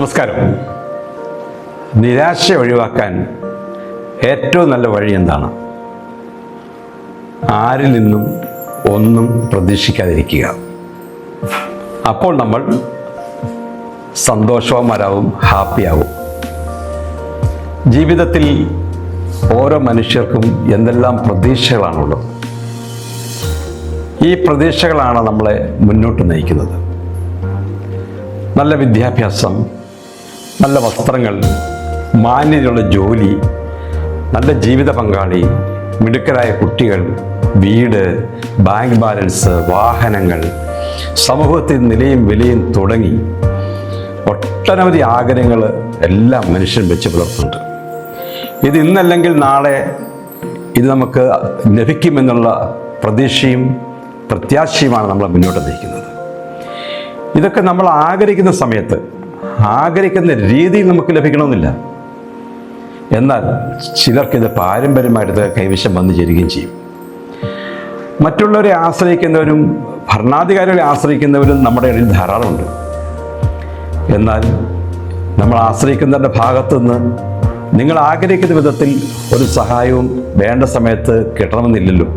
നമസ്കാരം. നിരാശ ഒഴിവാക്കാൻ ഏറ്റവും നല്ല വഴി എന്താണ്? ആരിൽ നിന്നും ഒന്നും പ്രതീക്ഷിക്കാതിരിക്കുക. അപ്പോൾ നമ്മൾ സന്തോഷവാന്മാരാവും, ഹാപ്പിയാവും. ജീവിതത്തിൽ ഓരോ മനുഷ്യർക്കും എന്തെല്ലാം പ്രതീക്ഷകളാണുള്ളത്. ഈ പ്രതീക്ഷകളാണ് നമ്മളെ മുന്നോട്ട് നയിക്കുന്നത്. നല്ല വിദ്യാഭ്യാസം, നല്ല വസ്ത്രങ്ങൾ, മാന്യതയുള്ള ജോലി, നല്ല ജീവിത പങ്കാളി, മിടുക്കരായ കുട്ടികൾ, വീട്, ബാങ്ക് ബാലൻസ്, വാഹനങ്ങൾ, സമൂഹത്തിൽ നിലയും വിലയും തുടങ്ങി ഒട്ടനവധി ആഗ്രഹങ്ങൾ എല്ലാം മനുഷ്യൻ വെച്ച് പുലർത്തുന്നുണ്ട്. ഇത് ഇന്നല്ലെങ്കിൽ നാളെ ഇത് നമുക്ക് ലഭിക്കുമെന്നുള്ള പ്രതീക്ഷയും പ്രത്യാശയുമാണ് നമ്മളെ മുന്നോട്ട് നയിക്കുന്നത്. ഇതൊക്കെ നമ്മൾ ആഗ്രഹിക്കുന്ന സമയത്ത് ആഗ്രഹിക്കുന്ന രീതിയിൽ നമുക്ക് ലഭിക്കണമെന്നില്ല. എന്നാൽ ചിലർക്കിത് പാരമ്പര്യമായിട്ട് കൈവശം വന്നു ചേരുകയും ചെയ്യും. മറ്റുള്ളവരെ ആശ്രയിക്കുന്നവരും ഭരണാധികാരികളെ ആശ്രയിക്കുന്നവരും നമ്മുടെ ഇടയിൽ ധാരാളമുണ്ട്. എന്നാൽ നമ്മൾ ആശ്രയിക്കുന്നവരുടെ ഭാഗത്തു നിന്ന് നിങ്ങൾ ആഗ്രഹിക്കുന്ന വിധത്തിൽ ഒരു സഹായവും വേണ്ട സമയത്ത് കിട്ടണമെന്നില്ലല്ലോ.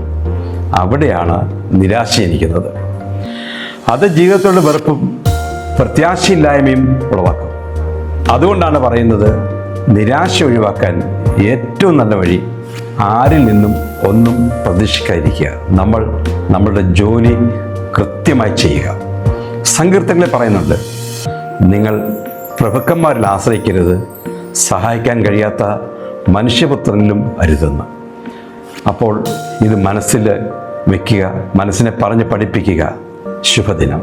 അവിടെയാണ് നിരാശ ജനിക്കുന്നത്. അത് ജീവിതത്തിലുള്ള വെറുപ്പും പ്രത്യാശയില്ലായ്മയും ഉളവാക്കും. അതുകൊണ്ടാണ് പറയുന്നത്, നിരാശ ഒഴിവാക്കാൻ ഏറ്റവും നല്ല വഴി ആരിൽ നിന്നും ഒന്നും പ്രതീക്ഷിക്കാതിരിക്കുക. നമ്മൾ നമ്മളുടെ ജോലി കൃത്യമായി ചെയ്യുക. സങ്കീർത്തനങ്ങളിൽ പറയുന്നുണ്ട്, നിങ്ങൾ പ്രഭുക്കന്മാരിൽ ആശ്രയിക്കരുത്, സഹായിക്കാൻ കഴിയാത്ത മനുഷ്യപുത്രനിലും അരുതെന്ന്. അപ്പോൾ ഇത് മനസ്സിൽ വയ്ക്കുക, മനസ്സിനെ പറഞ്ഞ് പഠിപ്പിക്കുക. ശുഭദിനം.